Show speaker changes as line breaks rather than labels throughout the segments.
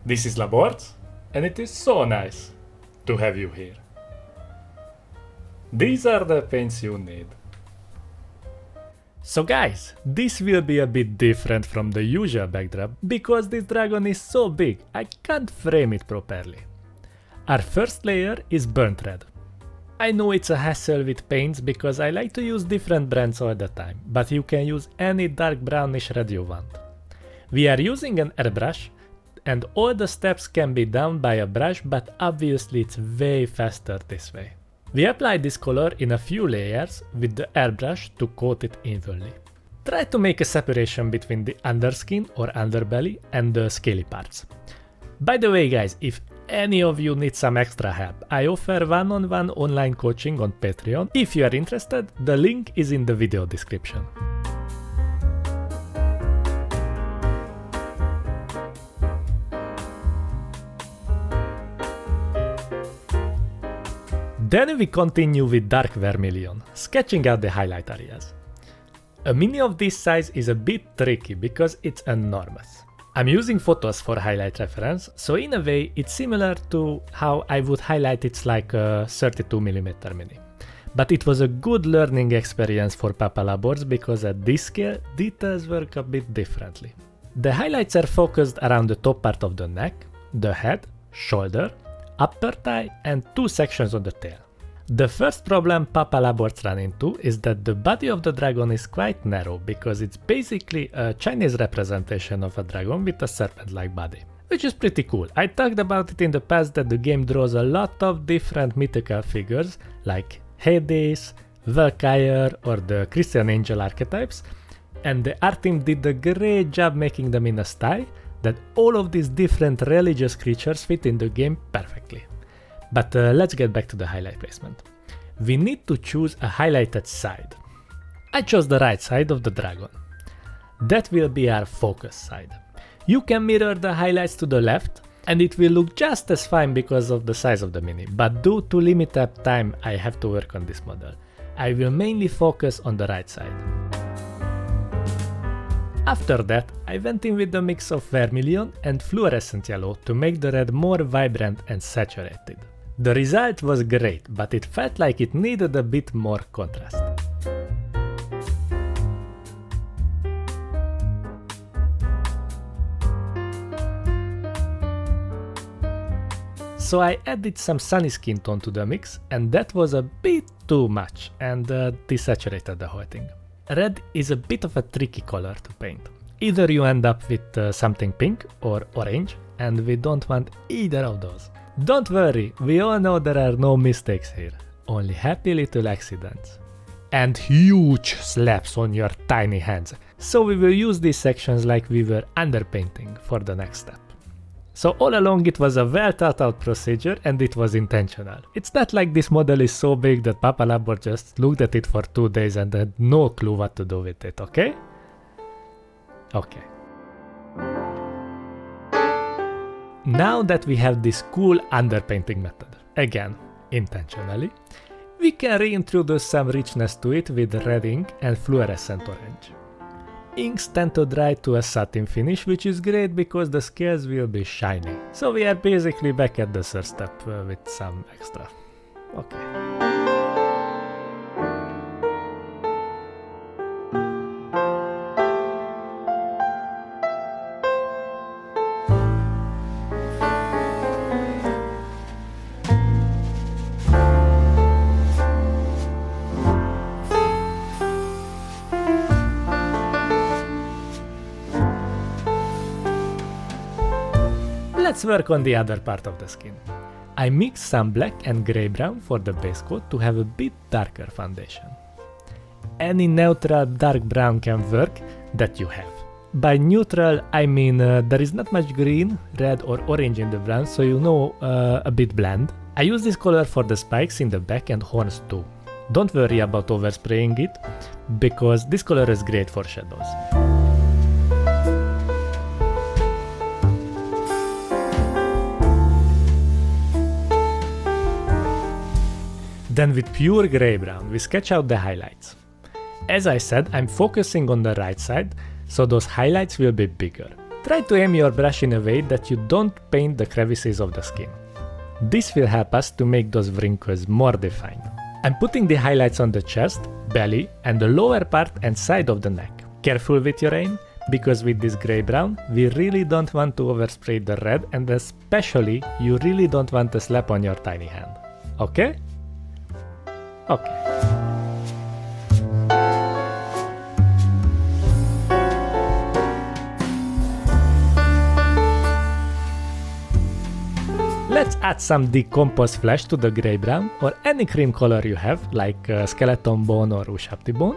This is Laborc, and it is so nice to have you here. These are the paints you need. So guys, this will be a bit different from the usual backdrop because this dragon is so big I can't frame it properly. Our first layer is burnt red. I know it's a hassle with paints because I like to use different brands all the time, but you can use any dark brownish red you want. We are using an airbrush and all the steps can be done by a brush, but obviously it's way faster this way. We apply this color in a few layers with the airbrush to coat it evenly. Try to make a separation between the underskin or underbelly and the scaly parts. By the way guys, if any of you need some extra help, I offer one-on-one online coaching on Patreon. If you are interested, the link is in the video description. Then we continue with dark vermilion, sketching out the highlight areas. A mini of this size is a bit tricky because it's enormous. I'm using photos for highlight reference, so in a way it's similar to how I would highlight it's like a 32mm mini. But it was a good learning experience for Papa Laborc because at this scale, details work a bit differently. The highlights are focused around the top part of the neck, the head, shoulder, upper thigh and two sections on the tail. The first problem Papa Laborc ran into is that the body of the dragon is quite narrow because it's basically a Chinese representation of a dragon with a serpent-like body. Which is pretty cool. I talked about it in the past that the game draws a lot of different mythical figures like Hades, Valkyrie or the Christian angel archetypes, and the art team did a great job making them in a style that all of these different religious creatures fit in the game perfectly. But let's get back to the highlight placement. We need to choose a highlighted side. I chose the right side of the dragon. That will be our focus side. You can mirror the highlights to the left and it will look just as fine because of the size of the mini, but due to limited time I have to work on this model. I will mainly focus on the right side. After that, I went in with a mix of vermilion and fluorescent yellow to make the red more vibrant and saturated. The result was great, but it felt like it needed a bit more contrast. So I added some sunny skin tone to the mix, and that was a bit too much and desaturated the whole thing. Red is a bit of a tricky color to paint. Either you end up with something pink or orange, and we don't want either of those. Don't worry, we all know there are no mistakes here, only happy little accidents. And huge slaps on your tiny hands, so we will use these sections like we were underpainting for the next step. So all along it was a well thought out procedure and it was intentional. It's not like this model is so big that Papa Laborc just looked at it for 2 days and had no clue what to do with it, okay? Okay. Now that we have this cool underpainting method, again, intentionally, we can reintroduce some richness to it with red ink and fluorescent orange. Inks tend to dry to a satin finish, which is great because the scales will be shiny. So we are basically back at the third step with some extra. Okay. Let's work on the other part of the skin. I mixed some black and grey brown for the base coat to have a bit darker foundation. Any neutral dark brown can work that you have. By neutral I mean there is not much green, red or orange in the brown, so you know a bit bland. I use this color for the spikes in the back and horns too. Don't worry about overspraying it, because this color is great for shadows. Then with pure grey brown, we sketch out the highlights. As I said, I'm focusing on the right side, so those highlights will be bigger. Try to aim your brush in a way that you don't paint the crevices of the skin. This will help us to make those wrinkles more defined. I'm putting the highlights on the chest, belly and the lower part and side of the neck. Careful with your aim, because with this grey-brown, we really don't want to overspray the red, and especially you really don't want to slap on your tiny hand. Okay? Okay. Let's add some decomposed flesh to the grey-brown or any cream color you have, like skeleton bone or ushabti bone.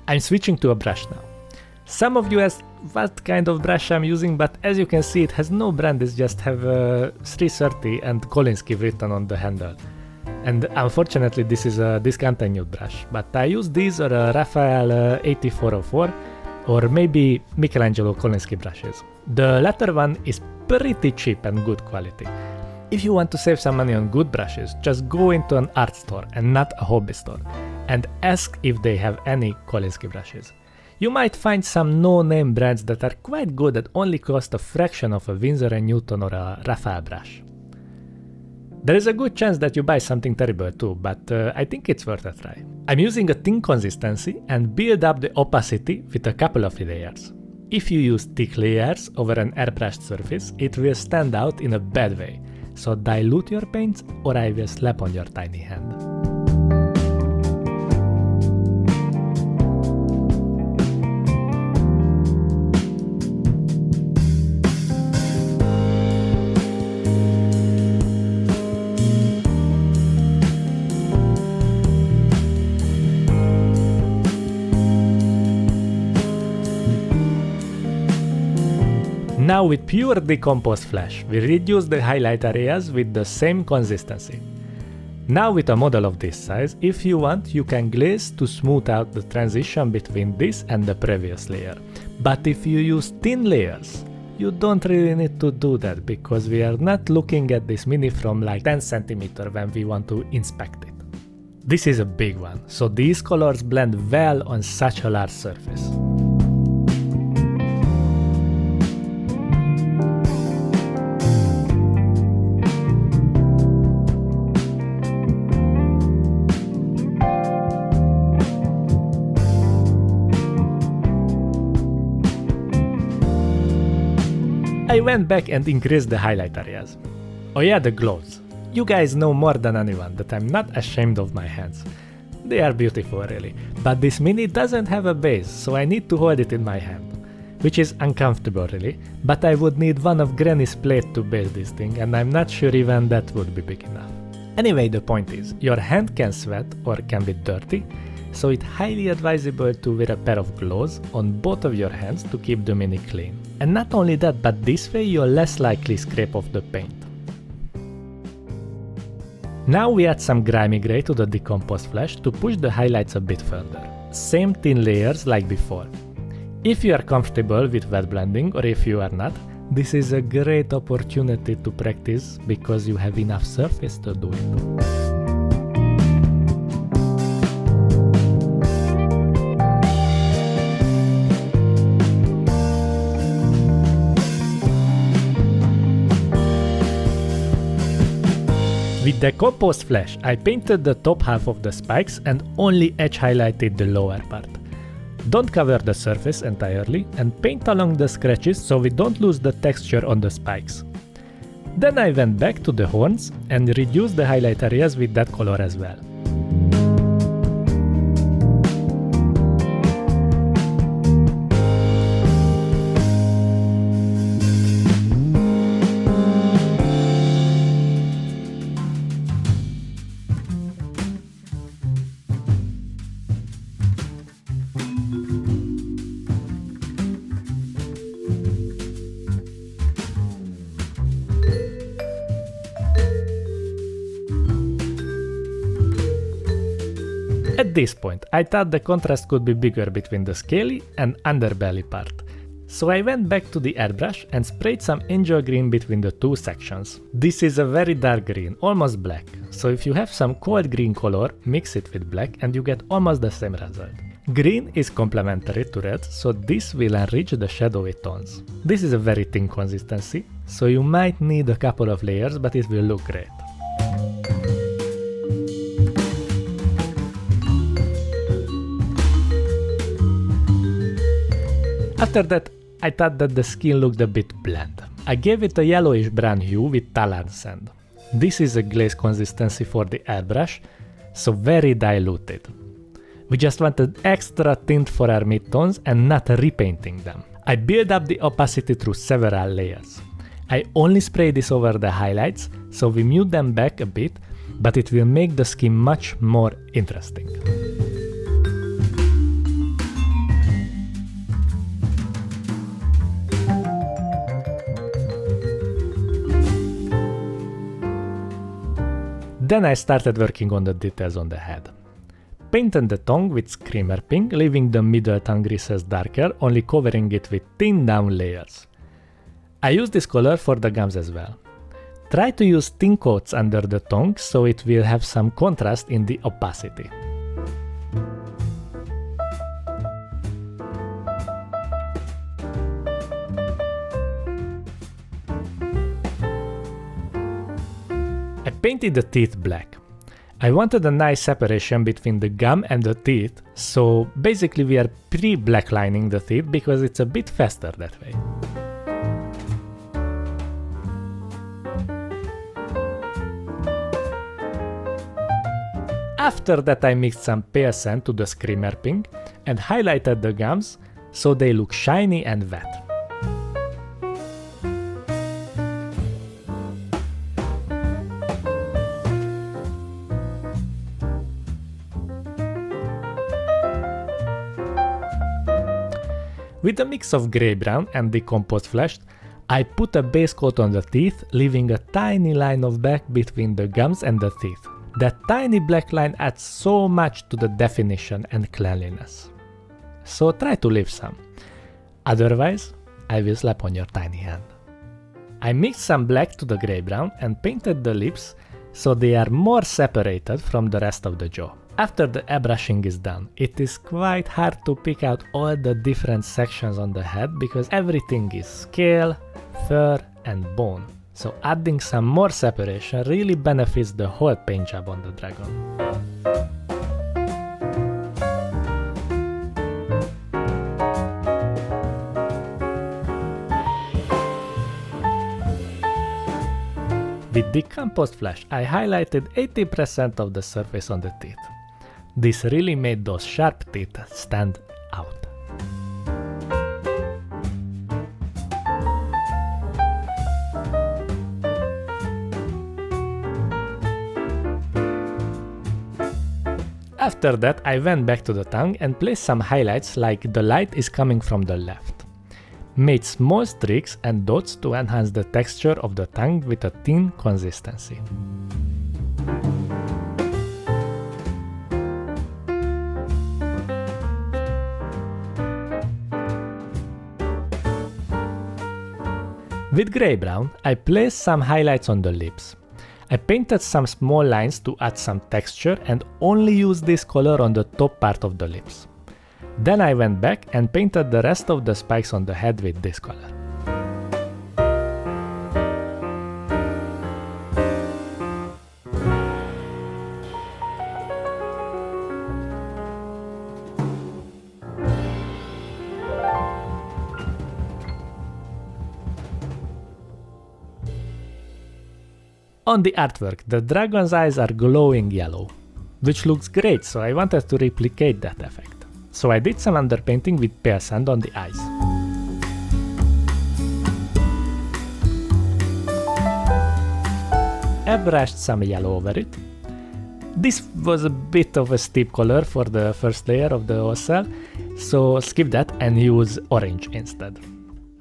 I'm switching to a brush now. Some of you asked what kind of brush I'm using, but as you can see it has no brand, it just have 330 and Kolinsky written on the handle. And unfortunately this is a discontinued brush, but I use these or a Raphael 8404 or maybe Michelangelo Kolinsky brushes. The latter one is pretty cheap and good quality. If you want to save some money on good brushes, just go into an art store and not a hobby store and ask if they have any Kolinsky brushes. You might find some no-name brands that are quite good that only cost a fraction of a Winsor & Newton or a Raphael brush. There is a good chance that you buy something terrible too, but I think it's worth a try. I'm using a thin consistency and build up the opacity with a couple of layers. If you use thick layers over an airbrushed surface, it will stand out in a bad way. So dilute your paints or I will slap on your tiny hand. Now with pure decomposed flesh, we reduce the highlight areas with the same consistency. Now with a model of this size, if you want, you can glaze to smooth out the transition between this and the previous layer. But if you use thin layers, you don't really need to do that, because we are not looking at this mini from like 10 cm when we want to inspect it. This is a big one, so these colors blend well on such a large surface. I went back and increased the highlight areas. Oh yeah, the gloves. You guys know more than anyone that I'm not ashamed of my hands. They are beautiful really, but this mini doesn't have a base, so I need to hold it in my hand. Which is uncomfortable really, but I would need one of Granny's plate to base this thing, and I'm not sure even that would be big enough. Anyway, the point is, your hand can sweat or can be dirty, so it's highly advisable to wear a pair of gloves on both of your hands to keep the mini clean. And not only that, but this way you're less likely scrape off the paint. Now we add some grimy grey to the decomposed flesh to push the highlights a bit further. Same thin layers like before. If you are comfortable with wet blending, or if you are not, this is a great opportunity to practice because you have enough surface to do it. With decomposed flesh, I painted the top half of the spikes and only edge highlighted the lower part. Don't cover the surface entirely and paint along the scratches so we don't lose the texture on the spikes. Then I went back to the horns and reduced the highlight areas with that color as well. At this point, I thought the contrast could be bigger between the scaly and underbelly part. So I went back to the airbrush and sprayed some angel green between the two sections. This is a very dark green, almost black, so if you have some cold green color, mix it with black and you get almost the same result. Green is complementary to red, so this will enrich the shadowy tones. This is a very thin consistency, so you might need a couple of layers, but it will look great. After that, I thought that the skin looked a bit bland. I gave it a yellowish brown hue with tallarn sand. This is a glaze consistency for the airbrush, so very diluted. We just wanted extra tint for our midtones and not repainting them. I built up the opacity through several layers. I only spray this over the highlights, so we mute them back a bit, but it will make the skin much more interesting. Then I started working on the details on the head. Painted the tongue with screamer pink, leaving the middle tongue recess darker, only covering it with thin down layers. I used this color for the gums as well. Try to use thin coats under the tongue so it will have some contrast in the opacity. I painted the teeth black. I wanted a nice separation between the gum and the teeth, so basically we are pre-blacklining the teeth because it's a bit faster that way. After that I mixed some pale sand to the screamer pink and highlighted the gums so they look shiny and wet. With a mix of grey-brown and decomposed flesh, I put a base coat on the teeth, leaving a tiny line of black between the gums and the teeth. That tiny black line adds so much to the definition and cleanliness. So try to leave some. Otherwise, I will slap on your tiny hand. I mixed some black to the grey-brown and painted the lips so they are more separated from the rest of the jaw. After the airbrushing is done, it is quite hard to pick out all the different sections on the head because everything is scale, fur and bone. So adding some more separation really benefits the whole paint job on the dragon. With decomposed flesh, I highlighted 80% of the surface on the teeth. This really made those sharp teeth stand out. After that, I went back to the tongue and placed some highlights like the light is coming from the left. Made small streaks and dots to enhance the texture of the tongue with a thin consistency. With grey-brown, I placed some highlights on the lips. I painted some small lines to add some texture and only used this color on the top part of the lips. Then I went back and painted the rest of the spikes on the head with this color. On the artwork, the dragon's eyes are glowing yellow, which looks great, so I wanted to replicate that effect. So I did some underpainting with pale sand on the eyes. I brushed some yellow over it. This was a bit of a steep color for the first layer of the ocell, so skip that and use orange instead.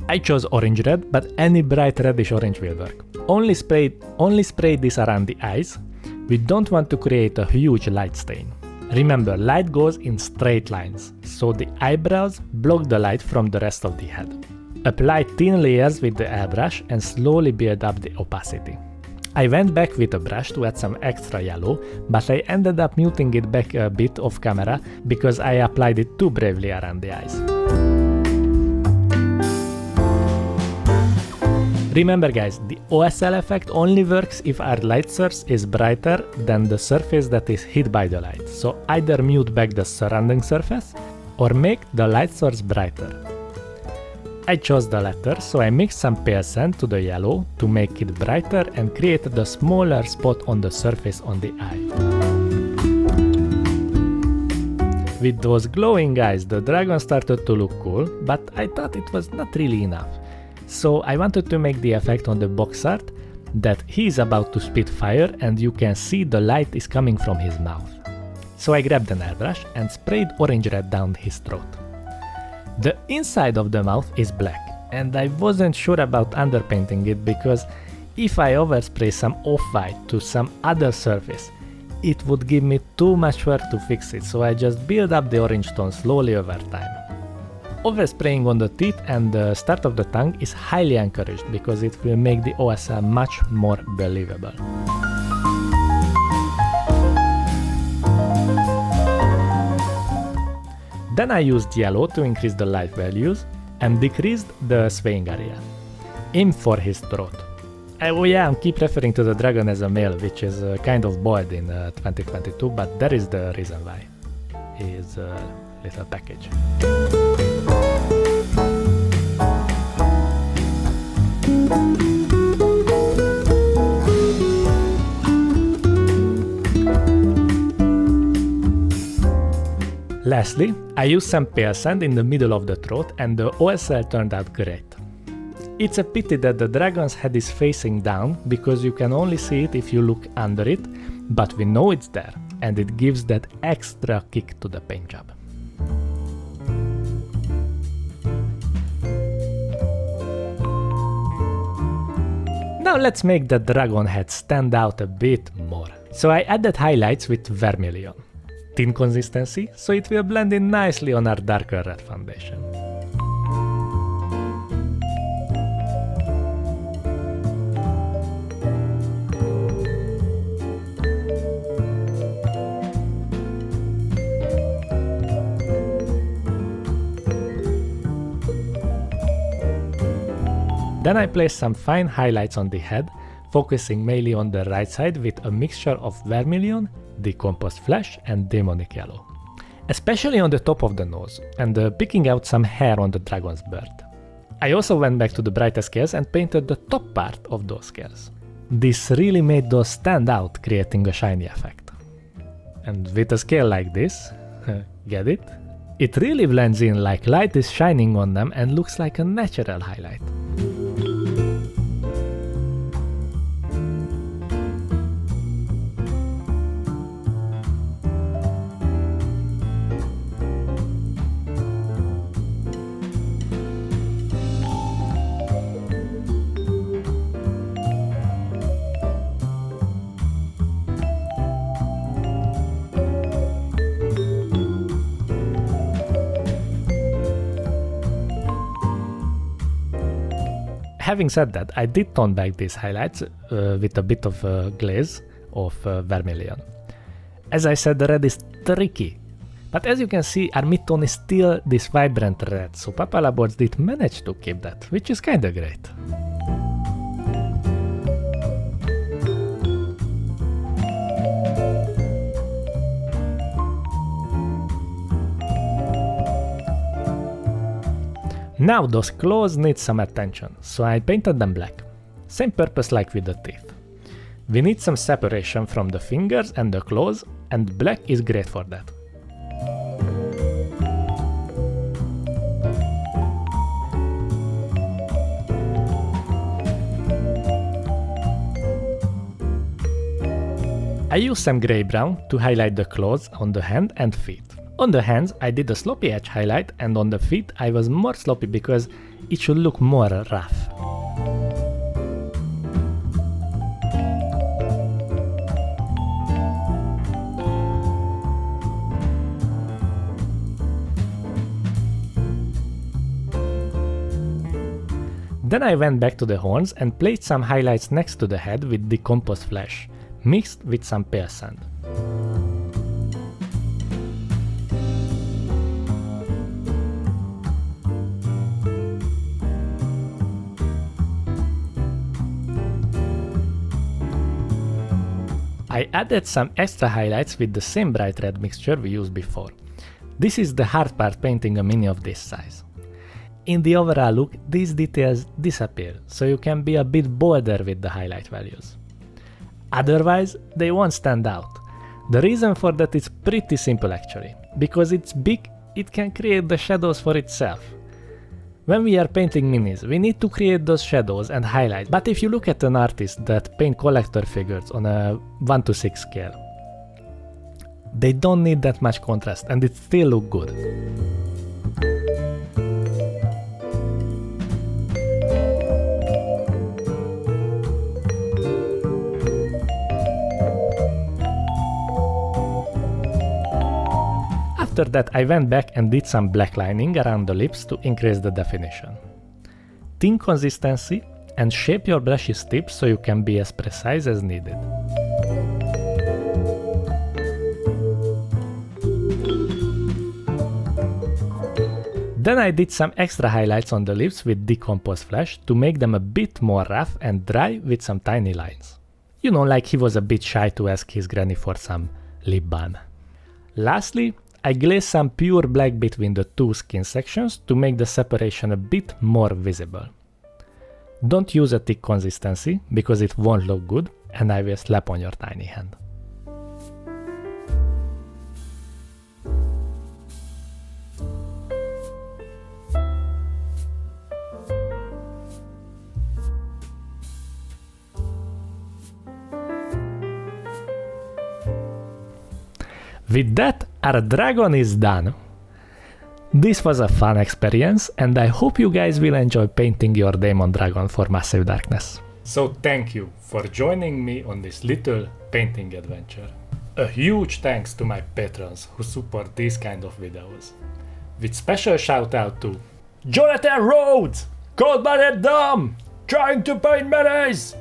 I chose orange red, but any bright reddish orange will work. Only spray this around the eyes. We don't want to create a huge light stain. Remember, light goes in straight lines, so the eyebrows block the light from the rest of the head. Apply thin layers with the airbrush and slowly build up the opacity. I went back with a brush to add some extra yellow, but I ended up muting it back a bit off camera because I applied it too bravely around the eyes. Remember guys, the OSL effect only works if our light source is brighter than the surface that is hit by the light, so either mute back the surrounding surface or make the light source brighter. I chose the latter, so I mixed some pale sand to the yellow to make it brighter and created a smaller spot on the surface on the eye. With those glowing eyes, the dragon started to look cool, but I thought it was not really enough. So I wanted to make the effect on the box art that he is about to spit fire and you can see the light is coming from his mouth. So I grabbed an airbrush and sprayed orange red down his throat. The inside of the mouth is black, and I wasn't sure about underpainting it because if I overspray some off-white to some other surface, it would give me too much work to fix it, so I just build up the orange tone slowly over time. Overspraying on the teeth and the start of the tongue is highly encouraged because it will make the OSL much more believable. Then I used yellow to increase the light values and decreased the swaying area. Aim for his throat. Oh yeah, I keep referring to the dragon as a male, which is kind of bold in 2022, but that is the reason why. He is a little package. Lastly, I used some pale sand in the middle of the throat and the OSL turned out great. It's a pity that the dragon's head is facing down because you can only see it if you look under it, but we know it's there and it gives that extra kick to the paint job. Now let's make the dragon head stand out a bit more. So I added highlights with vermilion. Thin consistency, so it will blend in nicely on our darker red foundation. Then I placed some fine highlights on the head, focusing mainly on the right side with a mixture of vermilion, decomposed flesh and daemonic yellow. Especially on the top of the nose, and picking out some hair on the dragon's bird. I also went back to the brighter scales and painted the top part of those scales. This really made those stand out, creating a shiny effect. And with a scale like this, get it? It really blends in like light is shining on them and looks like a natural highlight. Having said that, I did tone back these highlights with a bit of glaze of vermilion. As I said, the red is tricky, but as you can see, our mid-tone is still this vibrant red, so Papa Laborc did manage to keep that, which is kinda great. Now those claws need some attention, so I painted them black. Same purpose like with the teeth. We need some separation from the fingers and the claws, and black is great for that. I used some grey-brown to highlight the claws on the hand and feet. On the hands, I did a sloppy edge highlight, and on the feet I was more sloppy because it should look more rough. Then I went back to the horns and placed some highlights next to the head with decomposed flesh, mixed with some pale sand. I added some extra highlights with the same bright red mixture we used before. This is the hard part painting a mini of this size. In the overall look, these details disappear, so you can be a bit bolder with the highlight values. Otherwise, they won't stand out. The reason for that is pretty simple actually. Because it's big, it can create the shadows for itself. When we are painting minis, we need to create those shadows and highlights, but if you look at an artist that paint collector figures on a 1:6 scale, they don't need that much contrast and it still look good. After that I went back and did some black lining around the lips to increase the definition. Thin consistency and shape your brushes tips so you can be as precise as needed. Then I did some extra highlights on the lips with decomposed flesh to make them a bit more rough and dry with some tiny lines. You know, like he was a bit shy to ask his granny for some lip balm. Lastly, I glazed some pure black between the two skin sections to make the separation a bit more visible. Don't use a thick consistency because it won't look good and I will slap on your tiny hand. With that, our dragon is done. This was a fun experience and I hope you guys will enjoy painting your demon dragon for Massive Darkness. So thank you for joining me on this little painting adventure. A huge thanks to my patrons who support these kind of videos. With special shout out to Jonathan Rhodes, Cold-Blooded Dom, Trying to Paint Minis,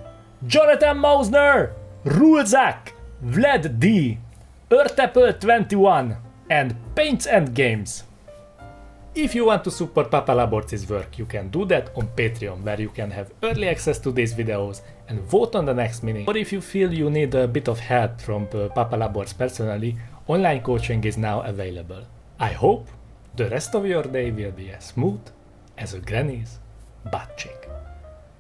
Jonathan Mausner, Rulzak, Vlad D, Earthapple21 and Paints and Games. If you want to support Papa Laborc's work, you can do that on Patreon, where you can have early access to these videos and vote on the next mini. Or if you feel you need a bit of help from Papa Laborc personally, online coaching is now available. I hope the rest of your day will be as smooth as a granny's butt cheek.